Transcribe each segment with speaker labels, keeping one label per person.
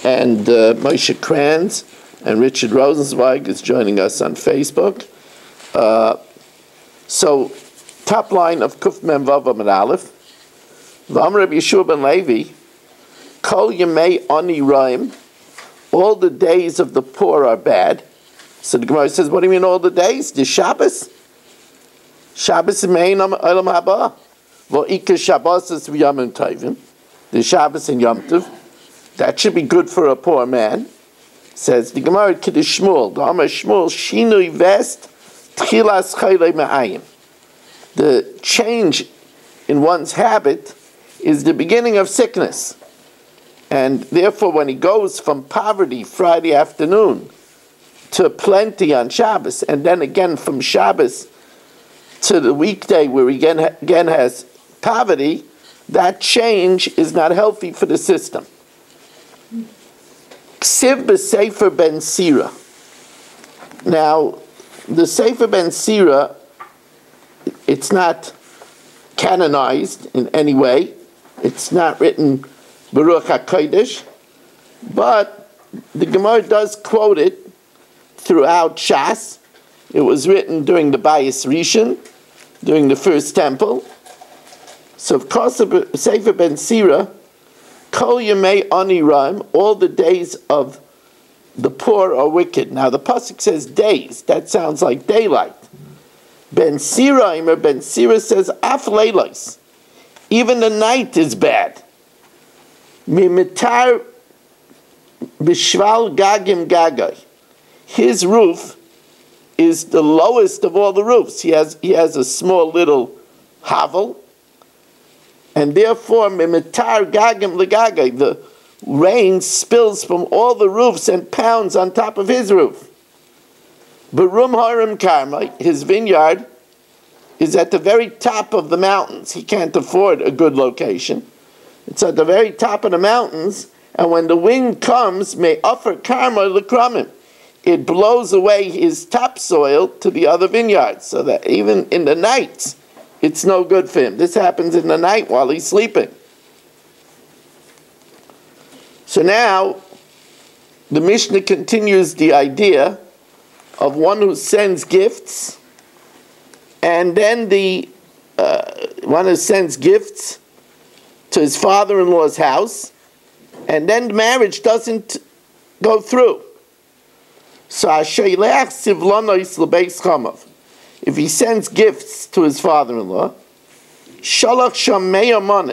Speaker 1: And Moshe Kranz and Richard Rosenzweig is joining us on Facebook. So, top line of Kuf Mem Vav Amud Aleph. V'amar Rabbi Yeshua ben Levi, Kol Yemei Ani Raim, all the days of the poor are bad. So the Gemara says, what do you mean all the days? The Shabbos? Shabbos Mein Olam Haba. V'ikar Shabbos is V'yamim Tovim. The Shabbos and Yom Tov. That should be good for a poor man. Says the Gemara Kiddush Shmuel. The Amar Shmuel Shinui Vest Tchilas Chaylei Me'ayim. The change in one's habit is the beginning of sickness. And therefore, when he goes from poverty Friday afternoon to plenty on Shabbos, and then again from Shabbos to the weekday where he again has poverty, that change is not healthy for the system. Ksiv b'Sefer ben Sira. Now, the Sefer ben Sira, it's not canonized in any way. It's not written Baruch HaKodesh, but the Gemara does quote it throughout Shas. It was written during the Bayis Rishon, during the first temple. So, of course, Sefer ben Sira, Kol Yemei Ani Raim, all the days of the poor are wicked. Now, the pasuk says days. That sounds like daylight. Ben Sira says Af Leilos. Even the night is bad. Mimitar b'shval gagim gagai. His roof is the lowest of all the roofs. He has a small little hovel, and therefore mimitar gagim legagai. The rain spills from all the roofs and pounds on top of his roof. Barum harim karma. His vineyard is at the very top of the mountains. He can't afford a good location. It's at the very top of the mountains, and when the wind comes, may offer karma lekramim. It blows away his topsoil to the other vineyards, so that even in the nights, it's no good for him. This happens in the night while he's sleeping. So now, the Mishnah continues the idea of one who sends gifts, and then the one who sends gifts to his father-in-law's house, and then the marriage doesn't go through. So if he sends gifts to his father-in-law,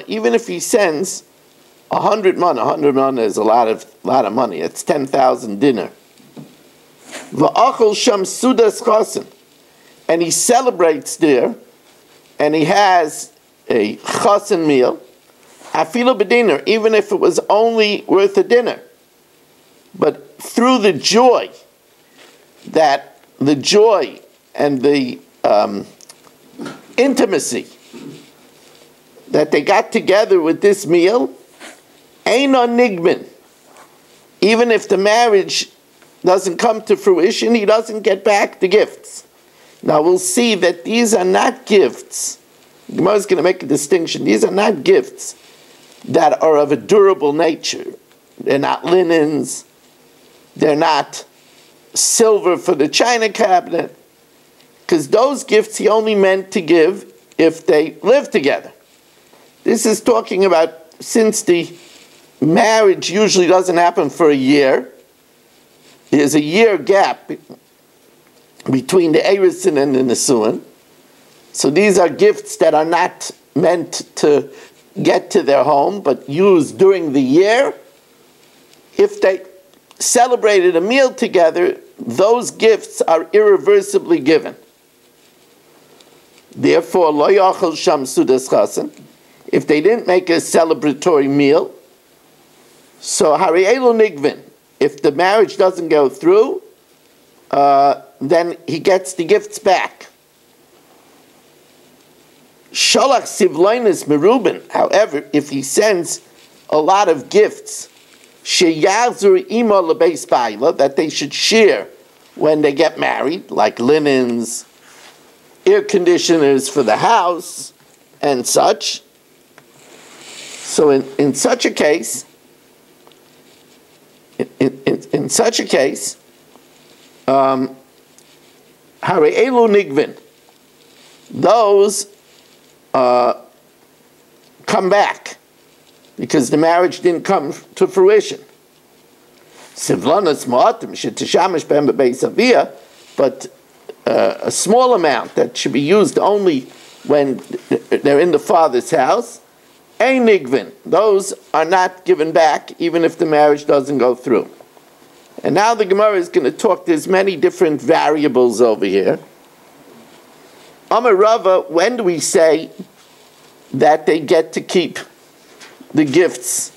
Speaker 1: even if he sends 100 mana, 100 mana is a lot of money. It's 10,000 dinner. And he celebrates there, and he has a chasen meal, afilu b'dinner, even if it was only worth a dinner. But through the joy and the intimacy that they got together with this meal, Eino Nigman, even if the marriage doesn't come to fruition, he doesn't get back the gifts. Now we'll see that these are not gifts. Gemara is going to make a distinction. These are not gifts that are of a durable nature. They're not linens. They're not silver for the china cabinet. Because those gifts he only meant to give if they live together. This is talking about since the marriage usually doesn't happen for a year. There's a year gap between the Erusin and the Nesuin. So these are gifts that are not meant to get to their home, but used during the year. If they celebrated a meal together, those gifts are irreversibly given. Therefore, lo yachal sham sudas chasen. If they didn't make a celebratory meal, so harielu nigvin. If the marriage doesn't go through, then he gets the gifts back. Sholach sivloinus merubin. However, if he sends a lot of gifts, sheyazur ima lebeis ba'ila, that they should share when they get married, like linens, air conditioners for the house, and such. So in such a case, in such a case, Hare Elu Nigvin, those come back because the marriage didn't come to fruition. But a small amount that should be used only when they're in the father's house, ein nigvin. Those are not given back even if the marriage doesn't go through. And now the Gemara is going to talk, there's many different variables over here. Amar Rava, when do we say that they get to keep the gifts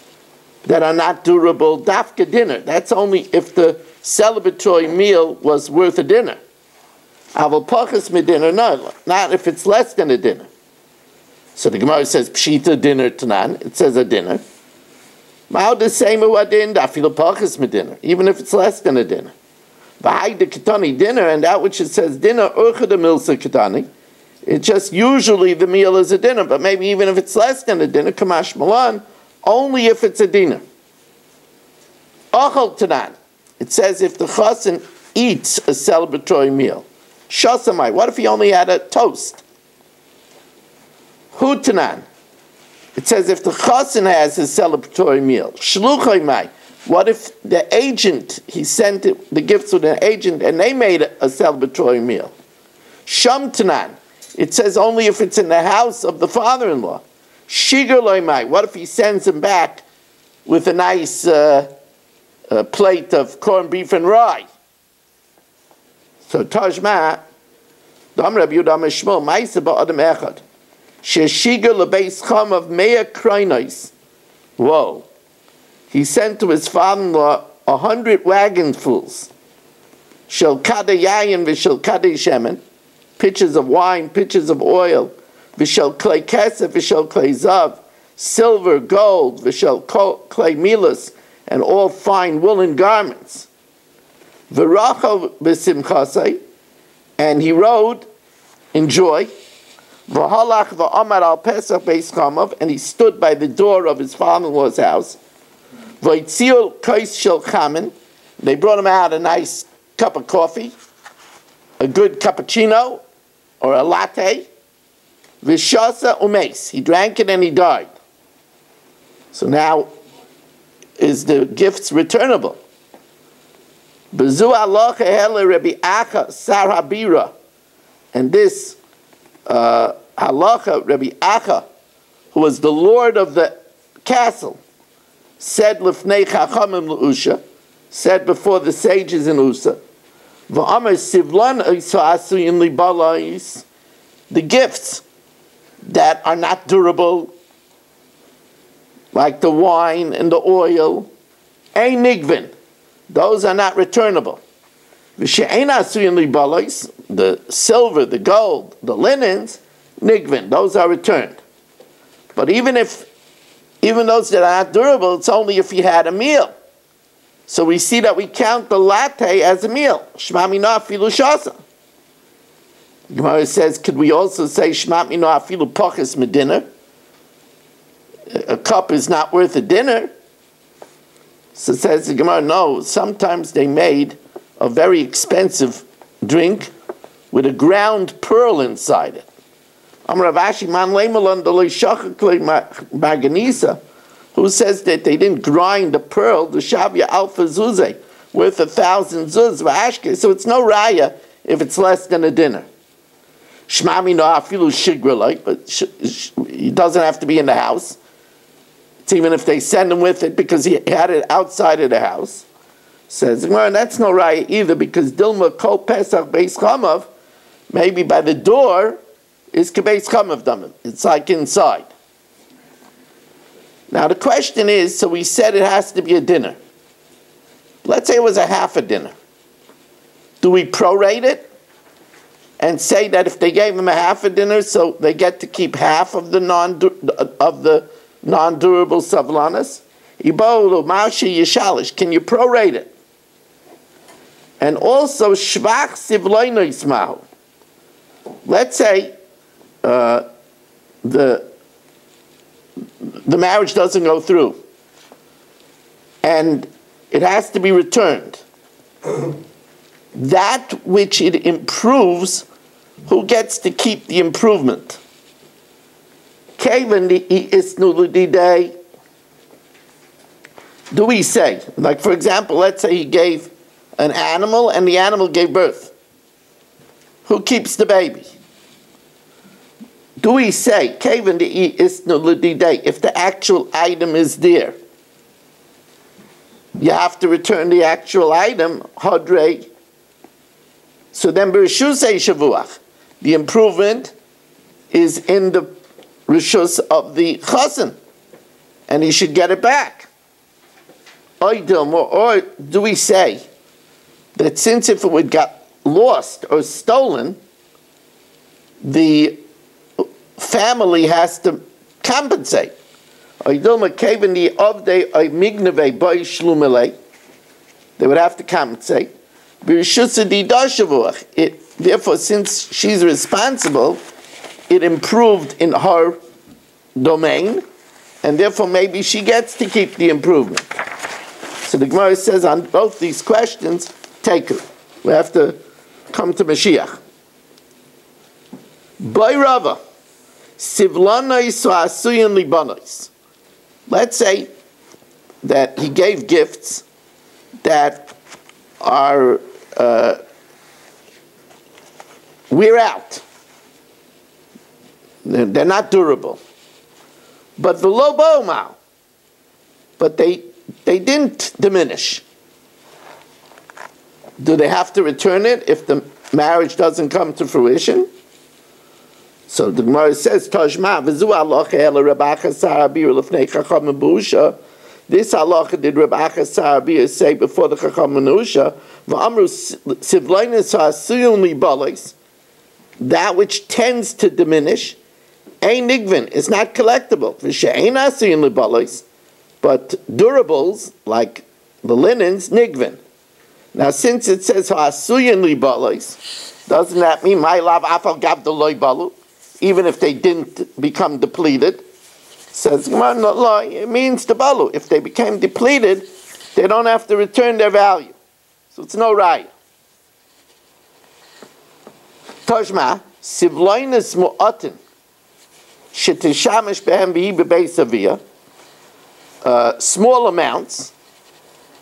Speaker 1: that are not durable? Dafka dinner. That's only if the celebratory meal was worth a dinner. Aval pachas medinner, no, not if it's less than a dinner. So the Gemara says pshita dinner tanan. It says a dinner. Ma'od the same uadin dafilu pachas medinner, even if it's less than a dinner. V'hai the ketani dinner, and that which it says dinner urcha the milsa ketani. It's just usually the meal is a dinner, but maybe even if it's less than a dinner, kamash malan, only if it's a dinner. Achal tanan. It says if the chassan eats a celebratory meal. Shasamai, what if he only had a toast? Hutanan. It says if the chassan has a celebratory meal. Shluchaymai. What if the agent, he sent the gifts with an agent and they made a celebratory meal? Shamtanan. It says only if it's in the house of the father-in-law. Shigerloymai. What if he sends him back with a nice plate of corned beef and rye? So Tajma, Dam Rabbi Yudam Shmuel, Ma'isa ba'adam echad, she'shiger lebeis cham of mea kroinos. Whoa! He sent to his father-in-law 100 wagonfuls. Shel kadeh yayin v'shel kadeh shemen, pitchers of wine, pitchers of oil, v'shel klei kesef v'shel klei zav, silver, gold, v'shel klei milas, and all fine woolen garments. V'rachal b'simchasei, and he rode in joy. V'halach v'amar al Pesach beis chamav, and he stood by the door of his father-in-law's house. V'itziol kais shel chamin, they brought him out a nice cup of coffee, a good cappuccino, or a latte. V'shasa umeis, he drank it and he died. So now, is the gifts returnable? Bezu halacha hele Rabbi Acha sar habira, and this halacha Rabbi Acha, who was the lord of the castle, said lifnei chachamim leusha, said before the sages in Usa, v'amar sivlan asuyin libalais, the gifts that are not durable, like the wine and the oil, ein nigvin. Those are not returnable. The silver, the gold, the linens, nigvin, those are returned. But even those that are not durable, it's only if you had a meal. So we see that we count the latte as a meal. Shema mina afilu shasa. Gemara says, could we also say Shema mina afilu pachas medinner? A cup is not worth a dinner. So says the Gemara, no, sometimes they made a very expensive drink with a ground pearl inside it. Who says that they didn't grind the pearl, the Shavya Alpha Zuze, worth 1,000 zuz v'ashke, so it's no raya if it's less than a dinner. Shmami no afilu shigralite, but he doesn't have to be in the house. Even if they send him with it because he had it outside of the house. Says, well, that's no raya either because Dilma Kol Pesach Beis Chamav, maybe by the door, is Kebeis Chamav Damim. It's like inside. Now the question is, so we said it has to be a dinner. Let's say it was a half a dinner. Do we prorate it and say that if they gave him a half a dinner, so they get to keep half of the non-durable savlanas? Ibolu Maushi Yishalish. Can you prorate it? And also Shvach Sivloino Ismahu. Let's say the marriage doesn't go through. And it has to be returned. That which it improves, who gets to keep the improvement? Do we say, like for example, let's say he gave an animal and the animal gave birth. Who keeps the baby? Do we say, if the actual item is there, you have to return the actual item, hadrei. So then, b'rishusei shavuach, the improvement is in the rishus of the chassan, and he should get it back. Or do we say that since if it would got lost or stolen, the family has to compensate? They would have to compensate. Therefore, since she's responsible, it improved in her domain, and therefore maybe she gets to keep the improvement. So the Gemara says on both these questions, take her. We have to come to Mashiach. By Rava, Sivlanais Asuyan Libanais. Let's say that he gave gifts that are wear out. They're not durable. But the lobo mal, but they didn't diminish. Do they have to return it if the marriage doesn't come to fruition? So the Gemara says, Tajma, v'zu halacha ela Reb Achas Harabir l'fnei Chacham B'usha. This halacha did Reb Achas Harabir say before the Chacham B'usha, v'amru sivloinus ha'asuyun li'balos, that which tends to diminish, ein nigvin, is not collectible. V'she'ein ha'asuyun li'balos, but durables, like the linens, nigvin. Now since it says ha'asuyun li'balos, doesn't that mean my lav afal gav de loy balu? Even if they didn't become depleted, says it means the balu. If they became depleted, they don't have to return their value. So it's no raya. Tajma, sivloinus mu'atin, shetishamish behem v'hi b'beis aviyah, small amounts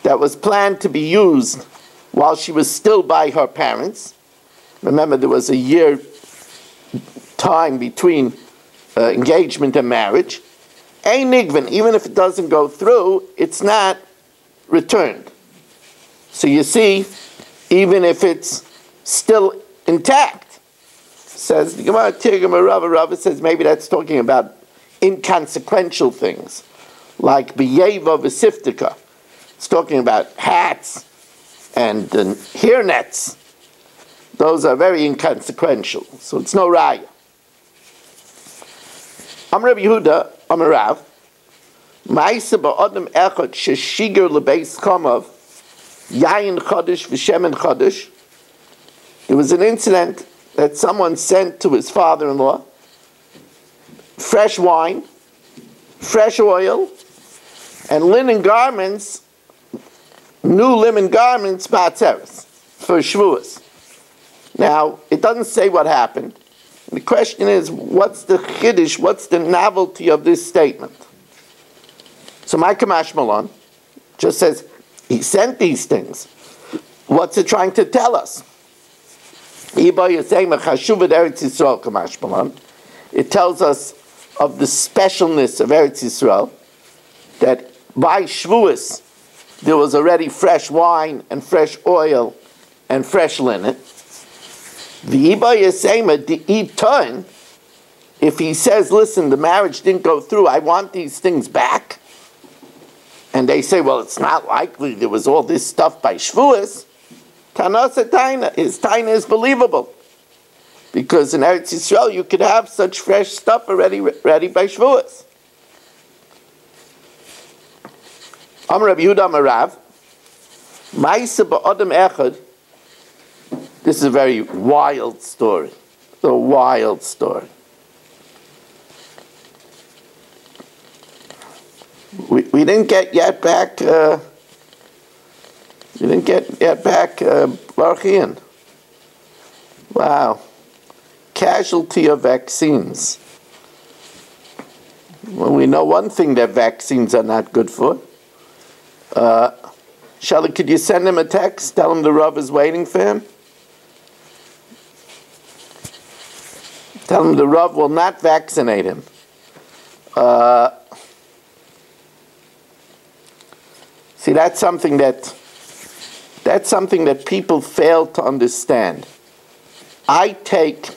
Speaker 1: that was planned to be used while she was still by her parents. Remember, there was a year time between engagement and marriage. Ein nigvin, even if it doesn't go through, it's not returned. So you see, even if it's still intact, says the Gemara Tirgum Rava says maybe that's talking about inconsequential things, like b'yeva v'siftika. It's talking about hats and hair nets. Those are very inconsequential, so it's no raya. I'm Rabbi Yehuda, I'm a Rav. Ma'isa ba'adam echad sheshiger lebeis chamav yayin chadish v'shemen chadish. There was an incident that someone sent to his father-in-law fresh wine, fresh oil, and linen garments, new linen garments, ba'atzeres, for Shavuos. Now, it doesn't say what happened. The question is, what's the chiddush, what's the novelty of this statement? So my Kamash Malon just says, he sent these things. What's it trying to tell us? It tells us of the specialness of Eretz Yisrael, that by Shavuos there was already fresh wine and fresh oil and fresh linen. If he says, listen, the marriage didn't go through, I want these things back, and they say, well, it's not likely there was all this stuff by Shavuos, his taina is believable. Because in Eretz Yisrael you could have such fresh stuff ready by Shavuos. Am Rabbi Yehuda Amar Rav, Ma'isa ba'adam echad. This is a very wild story. A wild story. We didn't get yet back You didn't get back Baruch Ian. Wow. Casualty of vaccines. Well, we know one thing that vaccines are not good for. Shelly, could you send him a text? Tell him the Rav is waiting for him. Tell him the Rav will not vaccinate him. See, that's something that people fail to understand. I take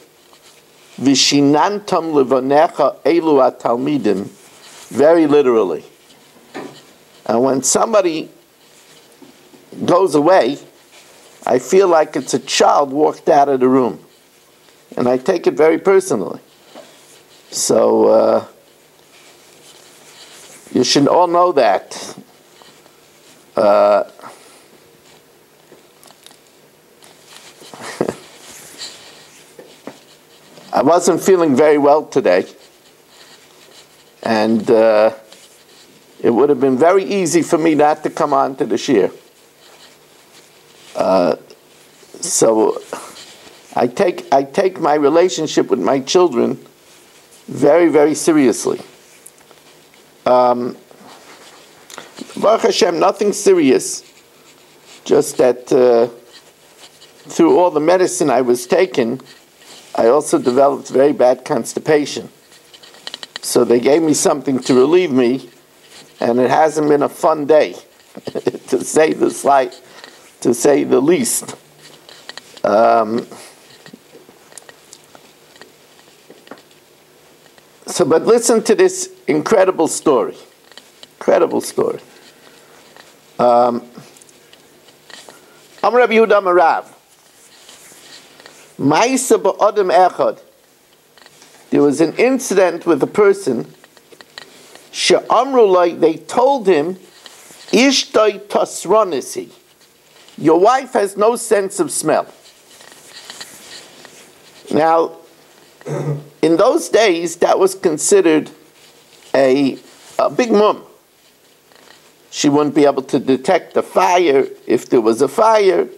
Speaker 1: Vishinantam levanecha elu atalmidim very literally. And when somebody goes away, I feel like it's a child walked out of the room. And I take it very personally. So, you should all know that. I wasn't feeling very well today. And it would have been very easy for me not to come on to the shir. So I take my relationship with my children very, very seriously. Baruch Hashem, nothing serious, just that through all the medicine I was taking, I also developed very bad constipation. So they gave me something to relieve me, and it hasn't been a fun day, to say the least. But listen to this incredible story. Incredible story. Amar Rabbi Yehuda Marav. Ma'isa ba'adam echad. There was an incident with a person. She'amru lai, they told him, Ishtoi tasronisi. Your wife has no sense of smell. Now, in those days, that was considered a big mum. She wouldn't be able to detect the fire if there was a fire.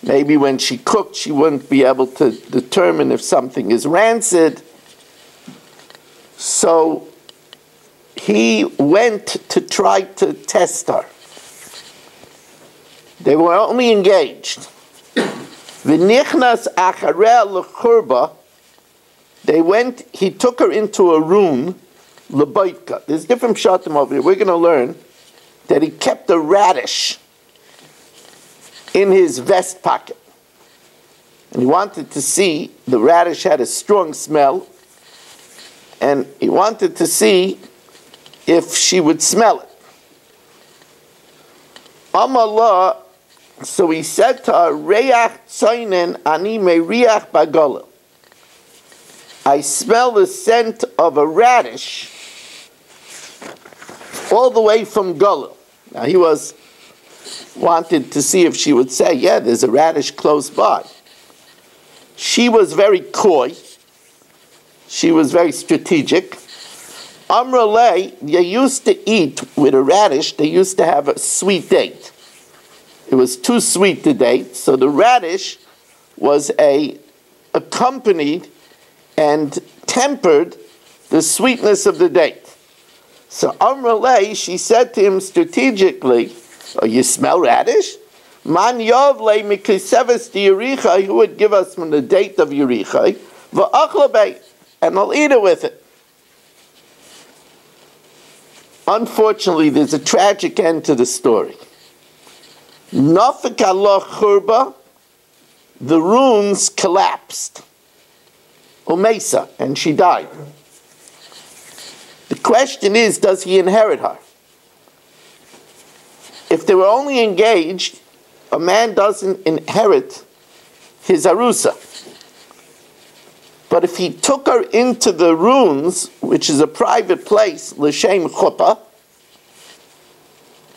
Speaker 1: Maybe when she cooked, she wouldn't be able to determine if something is rancid. So he went to try to test her. They were only engaged. V'nichnas achareh l'churba. He took her into a room, l'baytka. There's different pshatim over here. We're going to learn that he kept a radish in his vest pocket. And he wanted to see, the radish had a strong smell, and he wanted to see if she would smell it. Amallah, so he said to her, Reach tzoinen ani meriach bagola. I smell the scent of a radish all the way from Gula. Now he wanted to see if she would say, yeah, there's a radish close by. She was very coy. She was very strategic. Amrale, they used to eat with a radish, they used to have a sweet date. It was too sweet to date, so the radish was accompanied and tempered the sweetness of the date. So Amrale, she said to him strategically, oh, you smell radish? Man yovle mikiseves di Yerichai, who would give us from the date of Yerichai, v'achlabei, and I'll eat it with it. Unfortunately, there's a tragic end to the story. Nafik Allah churba, the runes collapsed. Umesa, and she died. The question is, does he inherit her? If they were only engaged, a man doesn't inherit his arusa. But if he took her into the ruins, which is a private place, l'shem chuppah,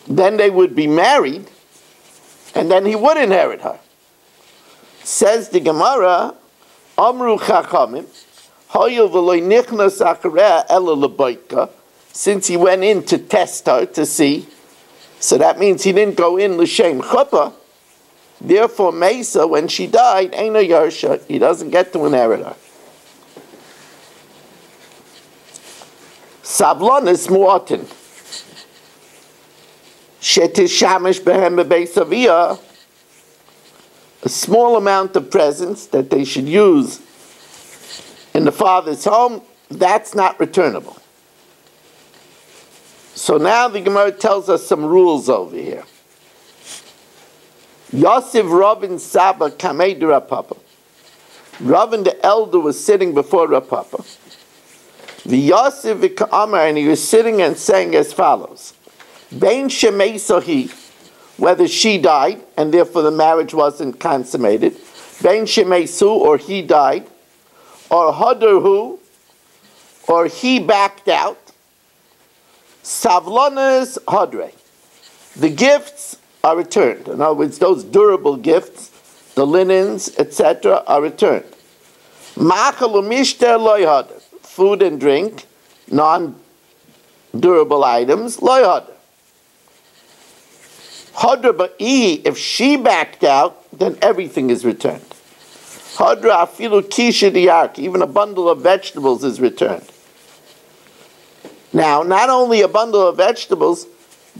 Speaker 1: then they would be married, and then he would inherit her. Says the Gemara, Amru Chachamim, Hoyel v'loy nichnas achareh ela lebaytka, since he went in to test her to see So that means he didn't go in l'shem chuppah. Therefore, Mesa, when she died, ain't a Yarsha. He doesn't get to inherit her. Sablonis mu'atin. Shetishamish behem bebeis aviyah. A small amount of presents that they should use in the father's home, that's not returnable. So now the Gemara tells us some rules over here. Yosef Ravin Saba Kamei de Rapapa. Ravin the elder was sitting before Rapapa. The Yosef V'Ka'amar, and he was sitting and saying as follows: Bein Shemei Sohi, whether she died and therefore the marriage wasn't consummated, Bein Shemei Su, or he died, or Hadarhu, or he backed out, Savlonas Hadre. The gifts are returned. In other words, those durable gifts, the linens, etc., are returned. Ma'achal u'mishter lo yhadar. Food and drink, non-durable items, lo yhadar. Hadra ba'i, if she backed out, then everything is returned. Hadra afilu kisha diyark, even a bundle of vegetables is returned. Now, not only a bundle of vegetables,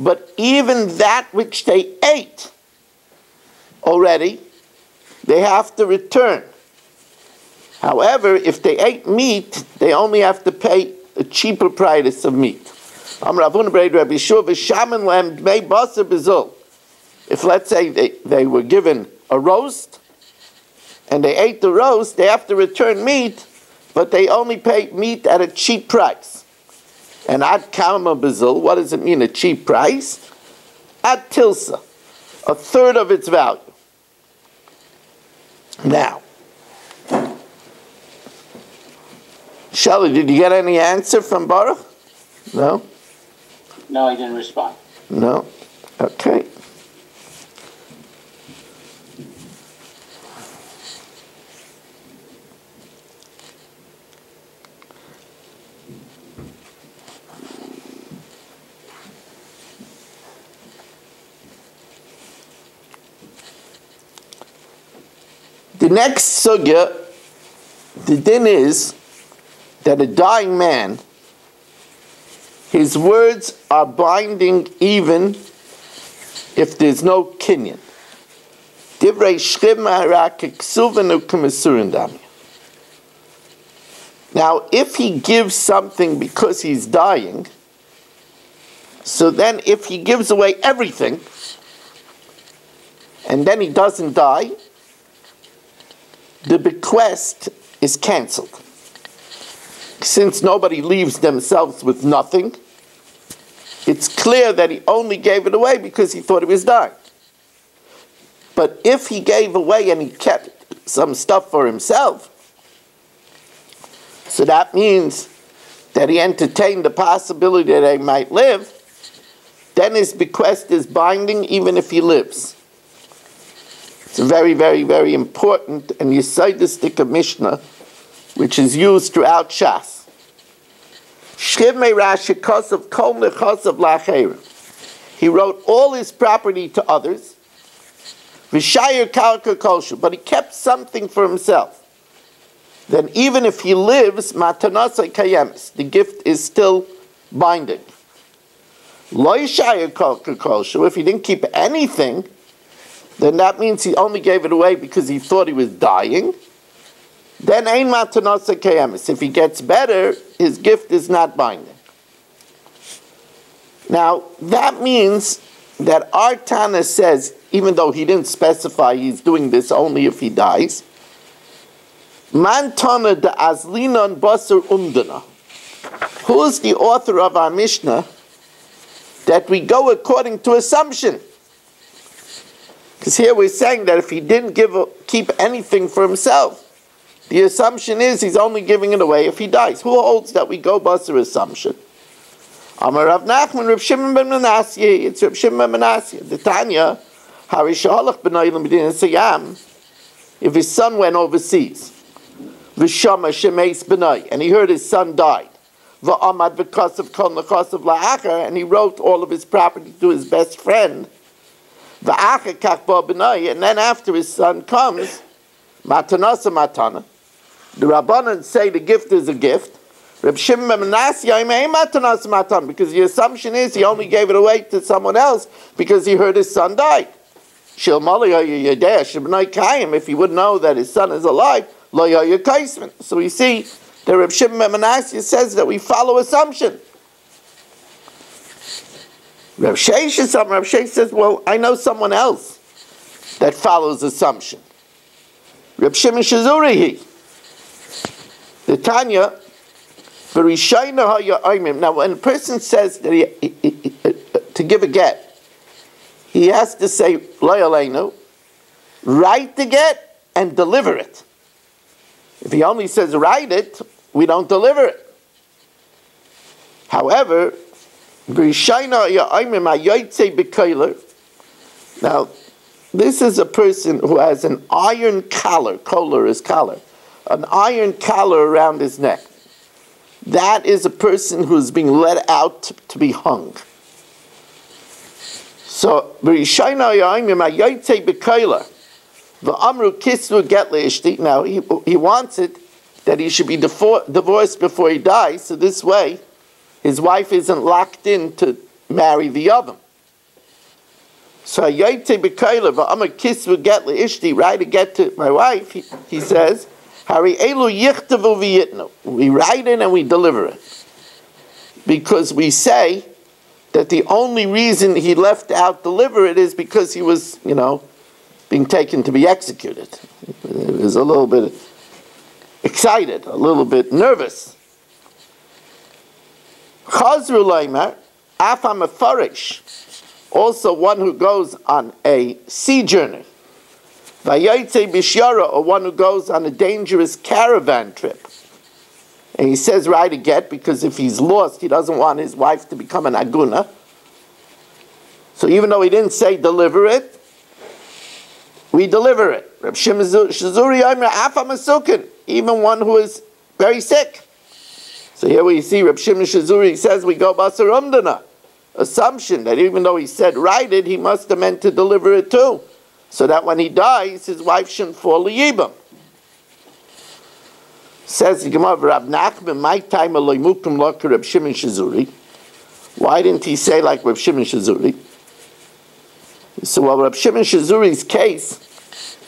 Speaker 1: but even that which they ate already, they have to return. However, if they ate meat, they only have to pay a cheaper price of meat. If, let's say, they were given a roast, and they ate the roast, they have to return meat, but they only pay meat at a cheap price. And ad kama bezil, what does it mean, a cheap price? Ad tilsa, a third of its value. Now, Shelley, did you get any answer from Baruch? No?
Speaker 2: No, I didn't respond.
Speaker 1: No? Okay. The next sugya, the din is that a dying man, his words are binding even if there's no kinyan. Divrei shchim hara keksuvenu k'mesurin dami. Now, if he gives something because he's dying, so then if he gives away everything, and then he doesn't die, the bequest is cancelled. Since nobody leaves themselves with nothing, it's clear that he only gave it away because he thought he was dying. But if he gave away and he kept some stuff for himself, so that means that he entertained the possibility that he might live, then his bequest is binding even if he lives. It's a very, very, very important and Yesodistic Mishnah, which is used throughout Shas. He wrote all his property to others, but he kept something for himself. Then even if he lives, the gift is still binding. If he didn't keep anything, then that means he only gave it away because he thought he was dying. Then ein matanasa kayemis. If he gets better, his gift is not binding. Now, that means that our Tana says, even though he didn't specify he's doing this only if he dies, man tana de azlinon basar umdana. Who is the author of our Mishnah that we go according to assumption? Because here we're saying that if he didn't keep anything for himself, the assumption is he's only giving it away if he dies. Who holds that we go basar assumption? Amar Rav Nachman, Rav Shimon ben Manasseh. It's Rav Shimon ben Manasseh. The Tanya, Harishalach b'nayim b'din Sayam. If his son went overseas, V'shama shemeis b'nay, and he heard his son died, V'amad v'kasav kol nechasav la'achar, and he wrote all of his property to his best friend. V'achar kach ba b'nai, and then after his son comes, matanasa matana. The Rabbanan say the gift is a gift. Reb Shimon ben Menasya imei matanasa matana, because the assumption is he only gave it away to someone else because he heard his son died. Shil mali yadeh shebnai kayim, if he would know that his son is alive, lo yakaisman. So we see that Reb Shimon ben Menasya says that we follow assumption. Reb Sheish says, well, I know someone else that follows assumption. Reb Shimon Shazuri, the Tanya, now when a person says that to give a get, he has to say, write the get and deliver it. If he only says write it, we don't deliver it. However, now, this is a person who has an iron collar is collar, an iron collar around his neck. That is a person who is being let out to be hung. So, now he wants it that he should be divorced before he dies, so this way his wife isn't locked in to marry the other. So write a get to my wife, he says, we write it and we deliver it. Because we say that the only reason he left out deliver it is because he was, being taken to be executed. He was a little bit excited, a little bit nervous. Chazru Leimer, Afam Afarish, also one who goes on a sea journey. Vayaytze Bishyara, or one who goes on a dangerous caravan trip. And he says, write a get, because if he's lost, he doesn't want his wife to become an aguna. So even though he didn't say deliver it, we deliver it. Reb Shimon Shazuri Yomer Afam Asukin, even one who is very sick. So here we see Reb Shimon Shazuri says we go Basar Umdana. Assumption that even though he said write it, he must have meant to deliver it too. So that when he dies, his wife shouldn't fall liyibam. Says the Gemara, Rab Nachman, my time Reb Shimon Shazuri. Why didn't he say like Reb Shimon Shazuri? So while Reb Shimon Shazuri's case,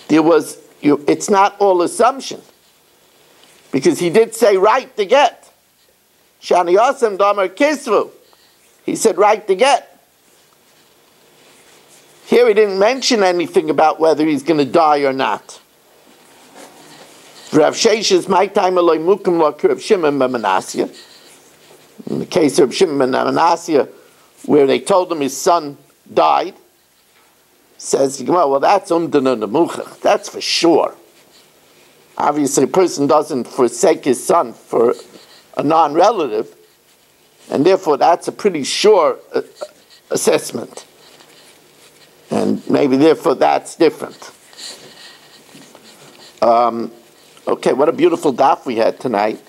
Speaker 1: it's not all assumption. Because he did say write the get. Shani Yosem Damar Kisvu. He said write the get. Here he didn't mention anything about whether he's going to die or not. Rav Sheish my time Eloi Mukim Lok Rav Shimon ben Menasya. In the case of Shimon ben Menasya, where they told him his son died, says, well, that's umdana nemuchach. That's for sure. Obviously, a person doesn't forsake his son for a non-relative, and therefore that's a pretty sure assessment. And maybe therefore that's different. Okay, what a beautiful daf we had tonight.